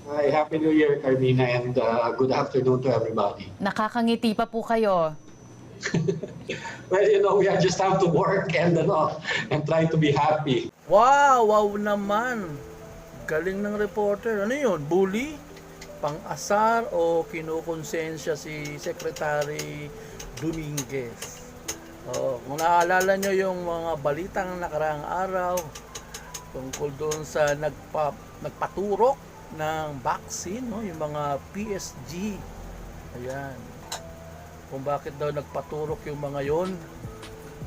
Hi, Happy New Year, Carmina, and good afternoon to everybody. Nakakangiti pa po kayo. Well, we just have to work and try to be happy. Wow! Wow naman! Galing ng reporter. Ano yun? Bully? Pang-asar o kinukonsensya si Secretary Dominguez? Kung naalala nyo yung mga balitang nakaraang araw tungkol doon sa nagpaturok ng vaccine, no? Yung mga PSG. Ayan. Kung bakit daw nagpaturok yung mga yon.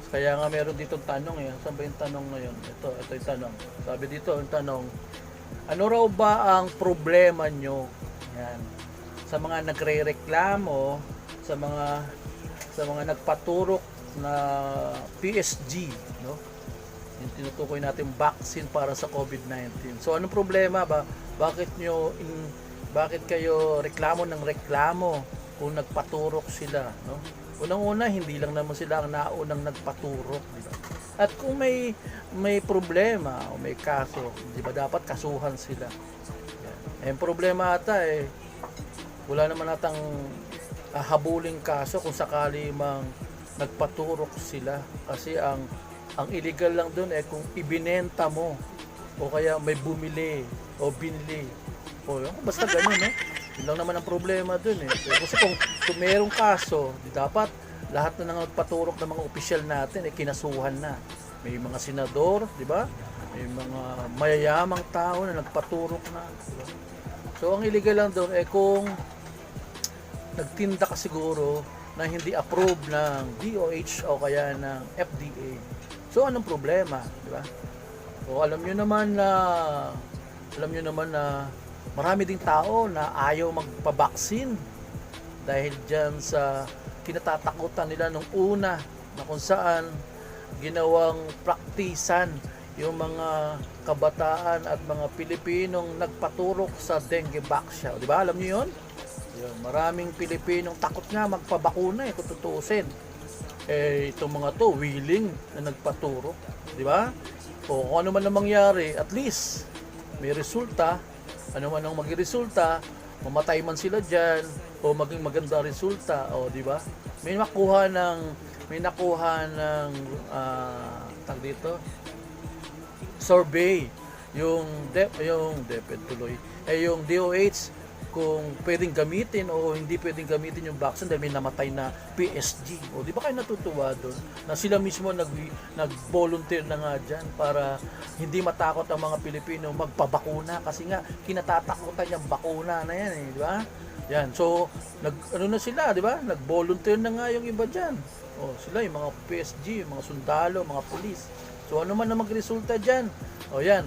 Kaya nga meron dito tanong eh. Saan ba yung tanong na yun? Ito yung tanong. Sabi dito yung tanong, ano raw ba ang problema nyo? Yan. Sa mga nagrereklamo, sa mga nagpaturok na PSG, no? Yung tinutukoy natin vaccine para sa COVID-19. So anong problema ba? Bakit kayo reklamo ng reklamo kung nagpaturok sila, no? Unang-una, hindi lang naman sila ang naunang nagpaturok, di ba? At kung may problema o may kaso, di ba dapat kasuhan sila. Yan. Problema ata wala naman atang habuling kaso kung sakali mang nagpaturok sila, kasi ang illegal lang doon kung ibinenta mo o kaya may bumili o binili o basta ganun, yun lang naman ang problema dun kasi kung mayroong kaso, dapat lahat na nagpaturok ng mga opisyal natin kinasuhan na. May mga senador, di ba? May mga mayayamang tao na nagpaturok na, diba? So ang illegal lang doon kung nagtinda ka siguro na hindi approve ng DOH o kaya ng FDA. So anong problema, di ba? O alam nyo naman na marami ding tao na ayaw magpabaksin dahil dyan sa kinatatakutan nila nung una na kung saan ginawang praktisan yung mga kabataan at mga Pilipinong nagpaturok sa dengue vaccine. Di ba? Alam niyo yun? Maraming Pilipinong takot nga magpabakuna kung tutuusin. Itong mga to willing na nagpaturok. Di ba? O kung ano man ang mangyari, at least may resulta. Ano man ang maging resulta, mamatay man sila dyan o maging maganda resulta, o di ba? May nakuha ng tag dito survey yung DOH kung pwedeng gamitin o hindi pwedeng gamitin yung vaccine dahil may namatay na PSG. O di ba kayo natutuwa doon na sila mismo nag-volunteer na nga dyan para hindi matakot ang mga Pilipino magpabakuna, kasi nga kinatatakutan yung bakuna na yan, di ba? Yan. So na sila, di ba? Nag-volunteer na nga yung iba dyan. O sila yung mga PSG, yung mga sundalo, mga pulis. So ano man na magresulta dyan? O yan.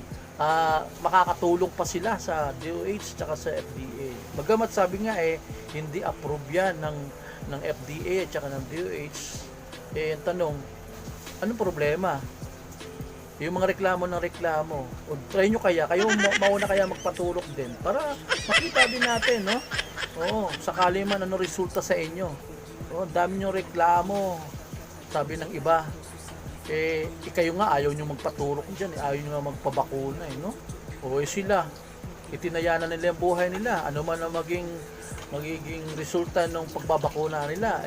Makakatulong pa sila sa DOH tsaka sa FDA. Bagamat sabi nga hindi approve yan ng FDA at tsaka ng DOH. Ang tanong, anong problema? Yung mga reklamo ng reklamo, o try nyo kaya, kayo mauna kaya magpaturok din para makita din natin, no? Sakali man ano resulta sa inyo. Dami nyo reklamo, sabi ng iba. Kayo nga ayaw nyo magpaturok dyan, ayaw nyo nga magpabakuna, no? Sila, itinayanan nila yung buhay nila. Ano man ang magiging resulta ng pagbabakuna nila,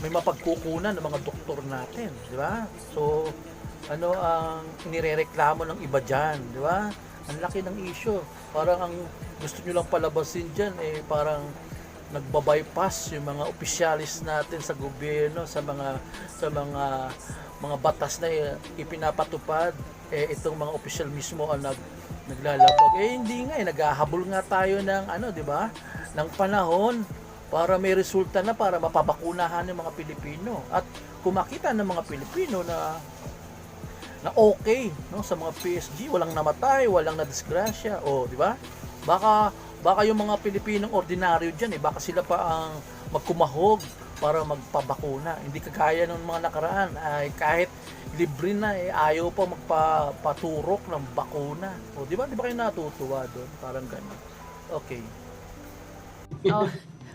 may mapagkukunan ng mga doktor natin, di ba? So, ano ang inirereklamo ng iba dyan, di ba? Ang laki ng issue. Parang ang gusto nyo lang palabasin dyan, parang nagbabypass yung mga opisyalis natin sa gobyerno, sa mga batas na ipinapatupad, itong mga opisyal mismo ang naglalabag. Hindi nga, naghahabol nga tayo ng di ba? Ng panahon para may resulta na, para mapabakunahan ng mga Pilipino. At kung makita ng mga Pilipino na okay, no, sa mga PSG, walang namatay, walang nadisgrasya, di ba? Baka yung mga Pilipinong ordinaryo diyan baka sila pa ang magkumahog para magpabakuna. Hindi kagaya ng mga nakaraan kahit libre na ayaw pa magpaturok ng bakuna. Di ba kayo natutuwa doon? Parang ganun. Okay.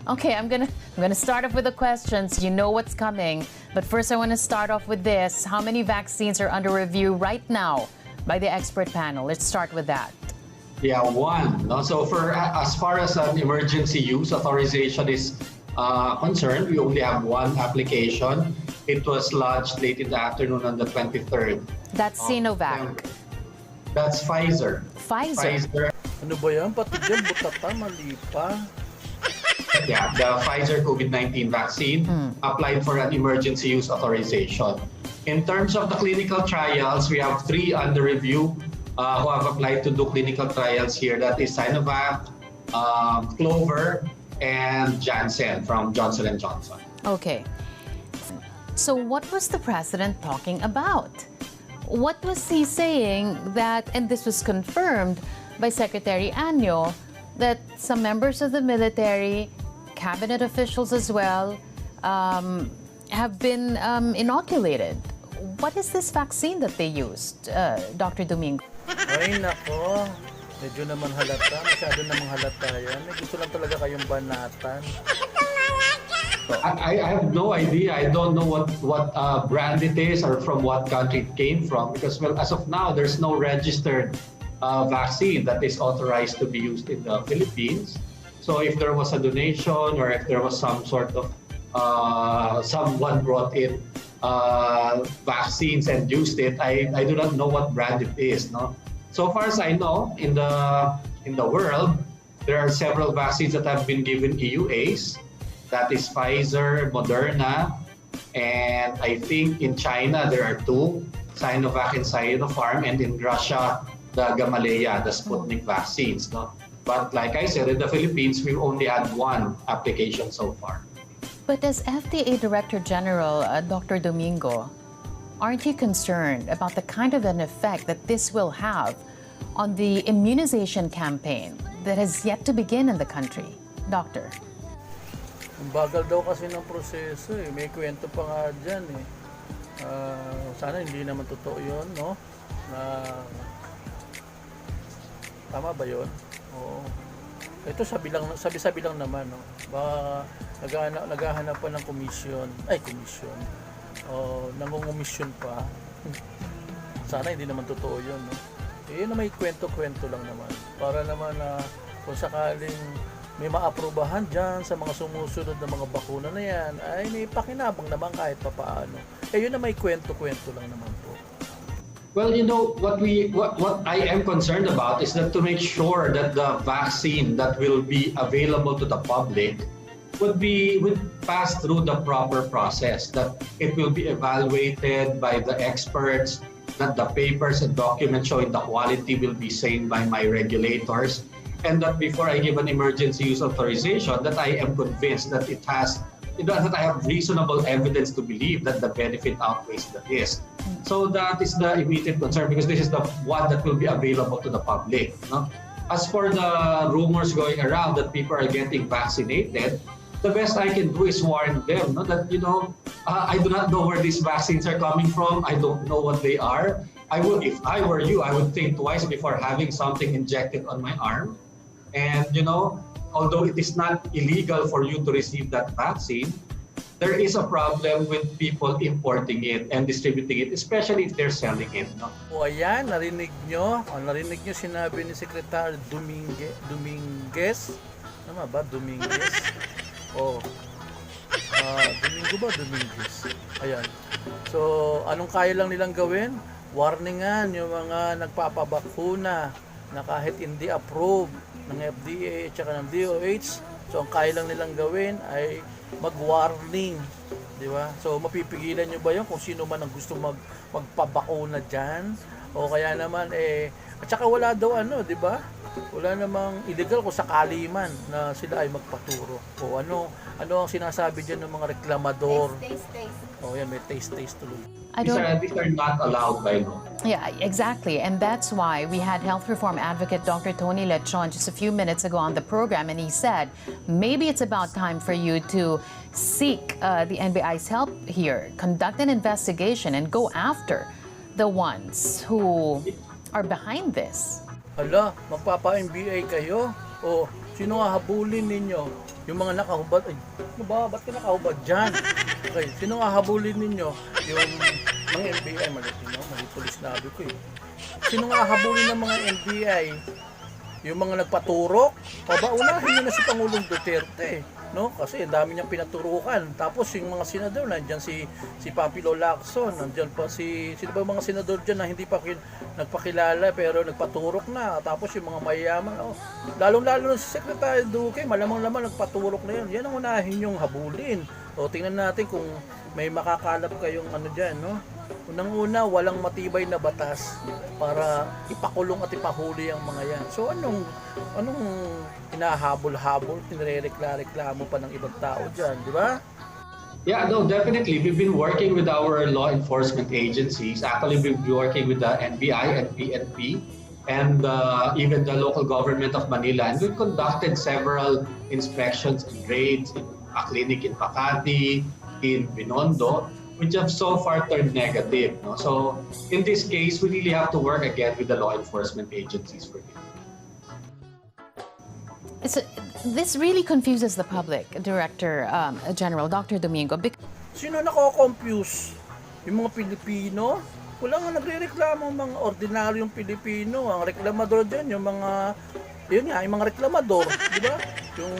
Okay, I'm gonna start off with the questions. You know what's coming, but first I want to start off with this. How many vaccines are under review right now by the expert panel? Let's start with that. Yeah, one. No? So as far as an emergency use authorization is concerned, we only have one application. It was lodged late in the afternoon on the 23rd. That's Sinovac. That's Pfizer. Pfizer. Ano ba yan? Pati dyan, butata, mali pa. Yeah, the Pfizer COVID-19 vaccine applied for an emergency use authorization. In terms of the clinical trials, we have 3 under review who have applied to do clinical trials here. That is Sinovac, Clover, and Janssen from Johnson & Johnson. Okay. So what was the president talking about? What was he saying that, and this was confirmed by Secretary Anyo, that some members of the military, cabinet officials as well, have been inoculated. What is this vaccine that they used, Dr. Domingo? Ay, nako. Medyo naman halata. Masyado namang halata yan. May gusto lang talaga kayong banatan. I have no idea. I don't know what brand it is or from what country it came from because, well, as of now, there's no registered vaccine that is authorized to be used in the Philippines. So if there was a donation or if there was some sort of someone brought in vaccines and used it, I do not know what brand it is. No, so far as I know, in the world, there are several vaccines that have been given EUAs. That is Pfizer, Moderna, and I think in China there are 2, Sinovac and Sinopharm, and in Russia, the Gamaleya, the Sputnik vaccines. No? But like I said, in the Philippines, we've only had 1 application so far. But as FDA Director General, Dr. Domingo, aren't you concerned about the kind of an effect that this will have on the immunization campaign that has yet to begin in the country? Doctor? Ang bagal daw kasi ng proseso eh. May kwento pa nga dyan eh. Sana hindi naman totoo yun, no? Tama ba yun? Oo. Ito sabi lang naman, no? Baka naghahanap pa ng komisyon. Nangungumisyon pa. Sana hindi naman totoo yun, no? Eh, na may kwento-kwento lang naman. Para naman na kung sakaling may maaprubahan dyan sa mga sumusunod na mga bakuna na yan, ay may pakinabang naman kahit papaano. Eh, yun na may kwento-kwento lang naman po. Well, you know, what I am concerned about is that to make sure that the vaccine that will be available to the public would pass through the proper process, that it will be evaluated by the experts, that the papers and documents showing the quality will be seen by my regulators, and that before I give an emergency use authorization, that I am convinced that that I have reasonable evidence to believe that the benefit outweighs the risk. So that is the immediate concern because this is the one that will be available to the public. No? As for the rumors going around that people are getting vaccinated, the best I can do is warn them that, I do not know where these vaccines are coming from. I don't know what they are. If I were you, I would think twice before having something injected on my arm. And, although it is not illegal for you to receive that vaccine, there is a problem with people importing it and distributing it, especially if they're selling it. No? O ayan, narinig nyo sinabi ni Secretary Dominguez. Tama ba? Dominguez? Domingo ba? Dominguez. Ayan. So, anong kaya lang nilang gawin? Warningan yung mga nagpapabakuna na kahit hindi approve ng FDA at saka ng DOH. So, ang kaya lang nilang gawin ay mag-warning. Di ba? So, mapipigilan nyo ba yun kung sino man ang gusto magpabakuna dyan? O kaya naman, at saka wala daw di ba? Wala namang illegal kung sakali man na sila ay magpaturo. O ano ang sinasabi dyan ng mga reklamador? Taste. Yan, may taste tuloy. These are not allowed by law. Yeah, exactly. And that's why we had health reform advocate Dr. Tony Lechon just a few minutes ago on the program, and he said, maybe it's about time for you to seek the NBI's help here, conduct an investigation, and go after the ones who are behind this. Hala, magpapa-MBA kayo? O, sino nga habulin ninyo? Yung mga nakahubad, ba't ka nakahubad dyan? Okay, sino nga habulin ninyo? Yung mga NBI, mali tulis na sabi ko eh. Sino nga habulin ng mga NBI? yung mga nagpaturok, unahin nyo na si Pangulong Duterte, no? Kasi ang dami niyang pinaturukan. Tapos yung mga senador, nandiyan si Pampilo Lacson, nandiyan pa sino ba yung mga senador diyan na hindi pa nagpakilala pero nagpaturok na. Tapos yung mga mayayaman, lalong-lalo si Secretary Duque, malamang-lamang nagpaturok na yan. Yan ang unahin yung habulin. O tingnan natin kung may makakalap kayong ano diyan, no? Unang-una, walang matibay na batas para ipakulong at ipahuli ang mga yan. So anong hinahabol-habol, tinire-reklamo pa ng ibang tao dyan, di ba? Yeah, no, definitely. We've been working with our law enforcement agencies. Actually, we've been working with the NBI and PNP and even the local government of Manila. And we've conducted several inspections and raids in a clinic in Makati, in Binondo, which have so far turned negative. No? So in this case, we really have to work again with the law enforcement agencies for it. This really confuses the public, Director General Dr. Domingo. Sino nako-confuse? Yung mga Pilipino? Wala nga nagre-reklamo mga ordinaryong Pilipino. Ang reklamador dyan, yung mga reklamador, di ba? Yung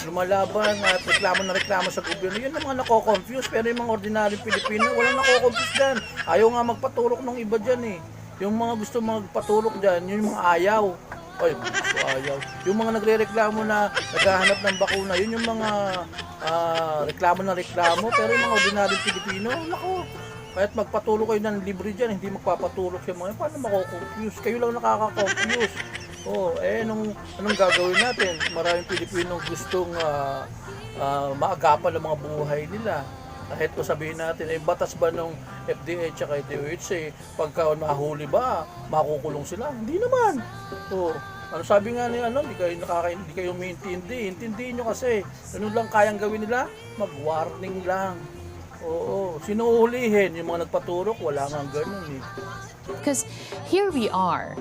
lumalaban at reklamo sa gobyerno, yun ang mga nako-confuse. Pero yung mga ordinaryong Pilipino, walang nako-confuse dyan. Ayaw nga magpaturok ng iba dyan eh. Yung mga gusto magpaturok dyan, yun yung mga ayaw. Ay, gusto ayaw. Yung mga nagre-reklamo na naghahanap ng bakuna, yun yung mga reklamo na reklamo. Pero yung mga ordinaryong Pilipino, nako, kahit magpatulog kayo ng libre dyan, hindi magpapatulog sa mga, paano mako-confuse? Kayo lang nakaka-confuse. Anong gagawin natin? Maraming Pilipinong gustong maagapan ang mga buhay nila. Kahit ko sabihin natin, batas ba ng FDA at DOH, pagka mahuli ba, makukulong sila? Hindi naman. Ano sabi nga ni hindi kayo maintindihan. Intindihin nyo kasi, ano lang kayang gawin nila? Mag-warning lang. Sino uhulihin? Yung mga nagpaturok, wala nga ganun eh. Because here we are,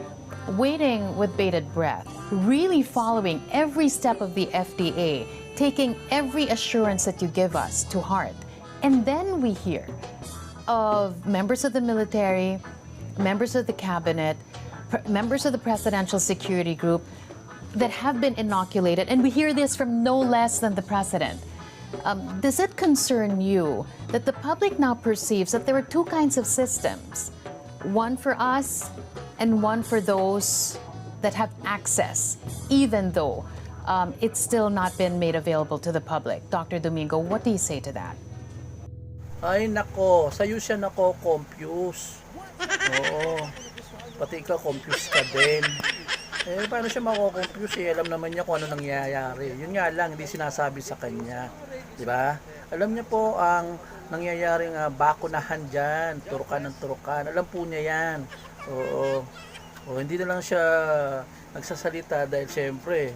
waiting with bated breath, really following every step of the FDA, taking every assurance that you give us to heart. And then we hear of members of the military, members of the cabinet, members of the presidential security group that have been inoculated. And we hear this from no less than the president. Does it concern you that the public now perceives that there are two kinds of systems, one for us and one for those that have access, even though it's still not been made available to the public? Dr. Domingo, what do you say to that? Ay nako, sa'yo siya nako-confuse. Pati ikaw, confuse ka din. Paano siya mako-confuse? Alam naman niya kung ano nangyayari. Yun nga lang, hindi sinasabi sa kanya. Diba? Alam niya po ang nangyayaring bakunahan dyan, turukan ng turukan. Alam po niya yan. Hindi na lang siya nagsasalita dahil siyempre,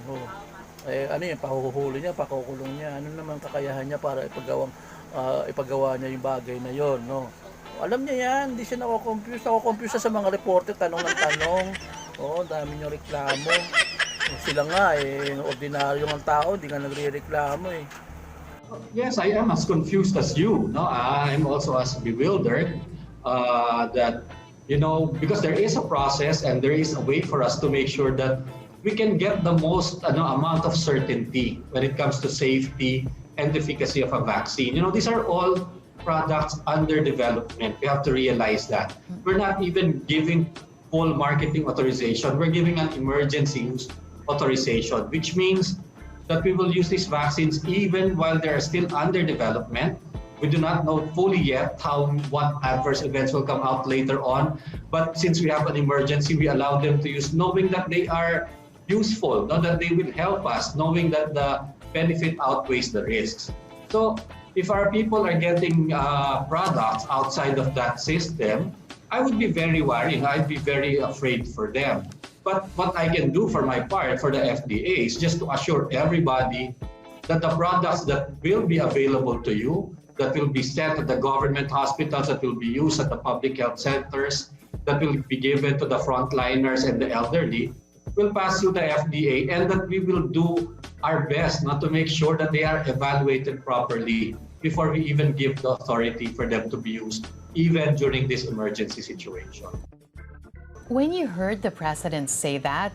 pahuhuli niya, pakukulong niya. Ano naman kakayahan niya para ipagawa niya yung bagay na yon, no? Alam niya yan, hindi siya nako-confuse. Nako-confuse siya sa mga reporter, tanong ng tanong. Dami niyong reklamo. Sila nga, ordinaryo ng tao, hindi nga nagre-reklamo eh. Yes, I am as confused as you. No, I'm also as bewildered that, because there is a process and there is a way for us to make sure that we can get the most amount of certainty when it comes to safety and efficacy of a vaccine. These are all products under development. We have to realize that. We're not even giving full marketing authorization. We're giving an emergency use authorization, which means that we will use these vaccines even while they are still under development. We do not know fully yet what adverse events will come out later on. But since we have an emergency, we allow them to use, knowing that they are useful, that they will help us, knowing that the benefit outweighs the risks. So if our people are getting products outside of that system, I would be very worried. I'd be very afraid for them. But what I can do for my part, for the FDA, is just to assure everybody that the products that will be available to you, that will be sent at the government hospitals, that will be used at the public health centers, that will be given to the frontliners and the elderly, will pass through the FDA, and that we will do our best not to make sure that they are evaluated properly before we even give the authority for them to be used, even during this emergency situation. When you heard the president say that,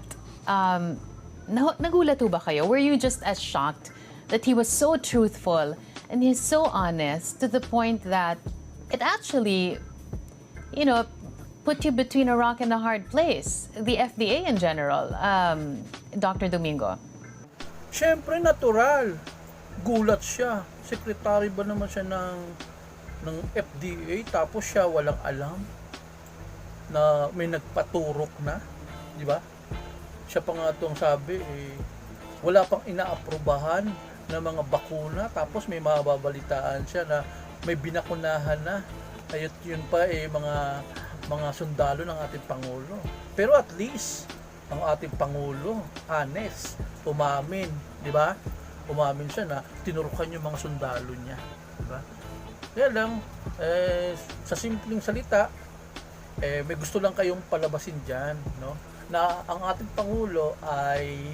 Nagulat ho ba kayo? Were you just as shocked that he was so truthful and he's so honest to the point that it actually, put you between a rock and a hard place? The FDA in general, Dr. Domingo. Siyempre, natural. Gulat siya. Secretary ba naman siya ng FDA, tapos siya walang alam na may nagpaturok na, di ba? Siya pa nga itong sabi, wala pang inaaprubahan ng mga bakuna, tapos may mababalitaan siya na may binakunahan na. Ayot yun pa mga sundalo ng ating Pangulo. Pero at least, ang ating Pangulo, honest, umamin, di ba? Umamin siya na tinurukan yung mga sundalo niya, di ba? Kaya lang, sa simpleng salita, may gusto lang kayong palabasin dyan, no? Na ang ating Pangulo ay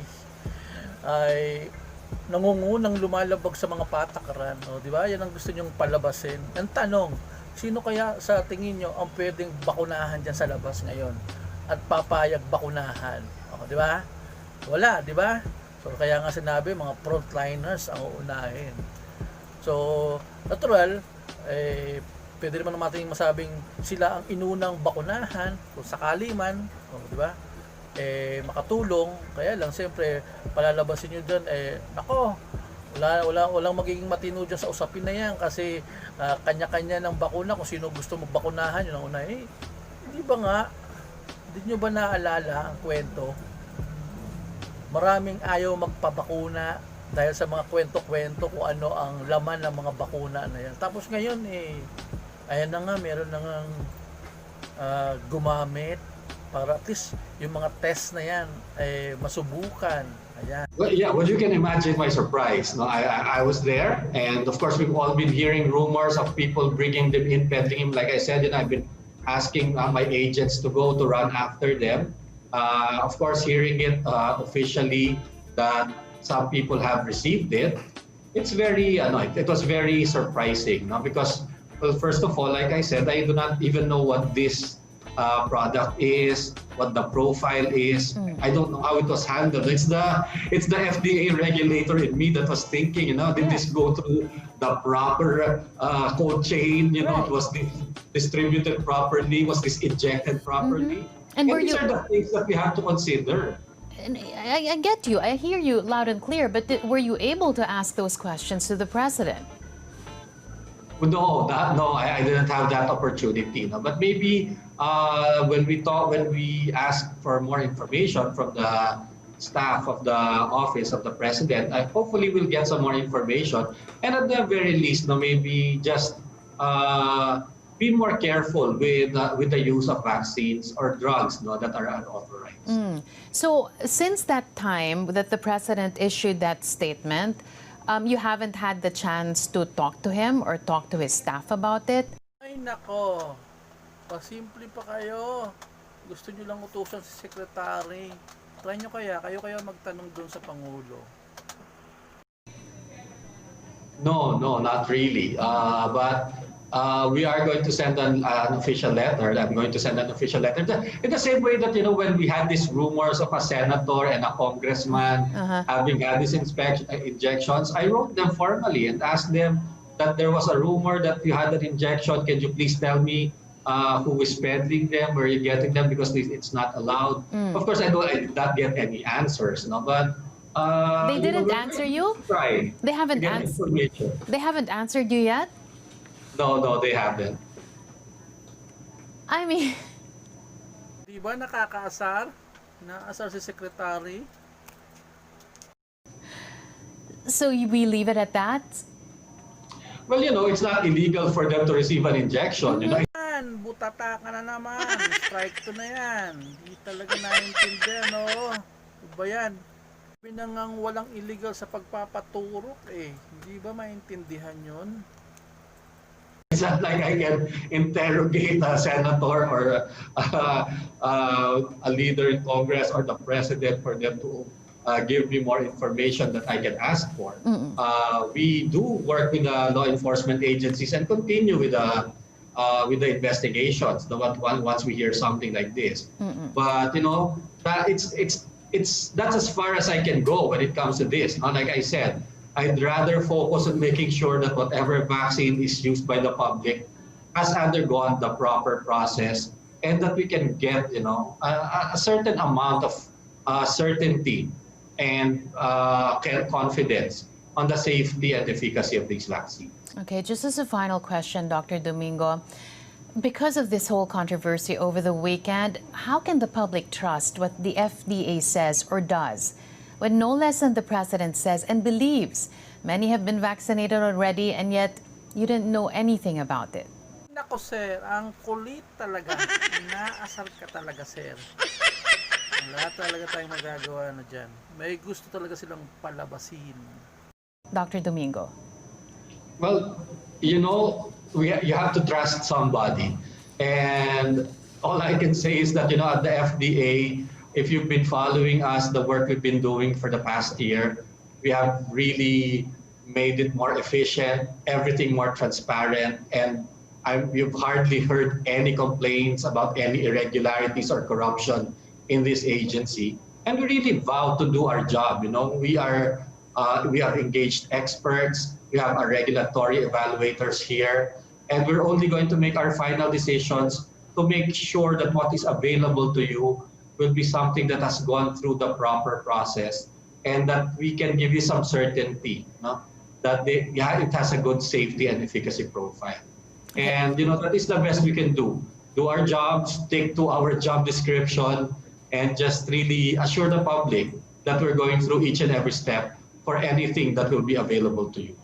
nangungunang lumalabag sa mga patakaran, no? Di ba? Yan ang gusto niyong palabasin. Ang tanong, sino kaya sa tingin nyo ang pwedeng bakunahan dyan sa labas ngayon at papayag bakunahan? O, di ba? Wala, di ba? So, kaya nga sinabi, mga frontliners ang uunahin. So, natural, pwede naman natin masabing sila ang inunang bakunahan kung sakali man, di ba? Makatulong. Kaya lang, siyempre, palalabasin nyo dyan, walang magiging matino dyan sa usapin na yan kasi kanya-kanya ng bakuna, kung sino gusto magbakunahan, yun ang una. Hindi ba nga, hindi nyo ba naalala ang kwento? Maraming ayaw magpabakuna dahil sa mga kwento-kwento kung ano ang laman ng mga bakuna na yan. Tapos ngayon, ayan na nga, meron na nga gumamit para at least yung mga test na yan masubukan. Ayan. Well, yeah, well, you can imagine my surprise. No, I was there, and of course, we've all been hearing rumors of people bringing them in, peddling him. Like I said, I've been asking my agents to go to run after them. Of course, hearing it officially that some people have received it, it's very, it was very surprising, no? Because, well, first of all, like I said, I do not even know what this product is, what the profile is. I don't know how it was handled. It's the FDA regulator in me that was thinking, did this go through the proper cold chain? Was this distributed properly? Was this injected properly? And these are the things that we have to consider. And I get you. I hear you loud and clear. But were you able to ask those questions to the president? No, I didn't have that opportunity. No? But maybe when we ask for more information from the staff of the office of the president, hopefully we'll get some more information. And at the very least, maybe just be more careful with the use of vaccines or drugs that are unauthorized. So since that time that the president issued that statement, you haven't had the chance to talk to him or talk to his staff about it? Ay nako, pasimple pa kayo. Gusto nyo lang utusan si secretary. Try nyo kayo kaya magtanong doon sa Pangulo. No, not really. But we are going to send an official letter. I'm going to send an official letter. In the same way that, when we had these rumors of a senator and a congressman having had these injections, I wrote them formally and asked them that there was a rumor that you had an injection. Can you please tell me who is peddling them, where you're getting them, because it's not allowed. Of course, I did not get any answers, but they didn't answer you? Try. They haven't answered. They haven't answered you yet? No, they haven't. I mean, di ba nakakaasar? Naasar si secretary? So we leave it at that? Well, it's not illegal for them to receive an injection. Butata ka na naman. Strike to na yan. Hindi talaga naiintindihan, no? Ba yan? Pinangang walang illegal sa pagpapaturok, Hindi ba maintindihan yun? It's not like I can interrogate a senator or a leader in Congress or the president for them to give me more information that I can ask for. We do work with the law enforcement agencies and continue with the investigations. Once we hear something like this, but that it's that's as far as I can go when it comes to this. Now, like I said, I'd rather focus on making sure that whatever vaccine is used by the public has undergone the proper process, and that we can get, a certain amount of certainty and confidence on the safety and efficacy of these vaccines. Okay, just as a final question, Dr. Domingo, because of this whole controversy over the weekend, how can the public trust what the FDA says or does when no less than the president says and believes many have been vaccinated already and yet you didn't know anything about it? Nako sir, ang kulit talaga. Inaasar ka talaga sir. Lahat talaga tayong magagawa na dyan. May gusto talaga silang palabasin. Dr. Domingo. Well, you have to trust somebody. And all I can say is that, at the FDA, if you've been following us, the work we've been doing for the past year, we have really made it more efficient, everything more transparent, and we've hardly heard any complaints about any irregularities or corruption in this agency. And we really vow to do our job. We have engaged experts, we have our regulatory evaluators here, and we're only going to make our final decisions to make sure that what is available to you will be something that has gone through the proper process, and that we can give you some certainty, that it has a good safety and efficacy profile. And that is the best we can do. Do our jobs, stick to our job description, and just really assure the public that we're going through each and every step for anything that will be available to you.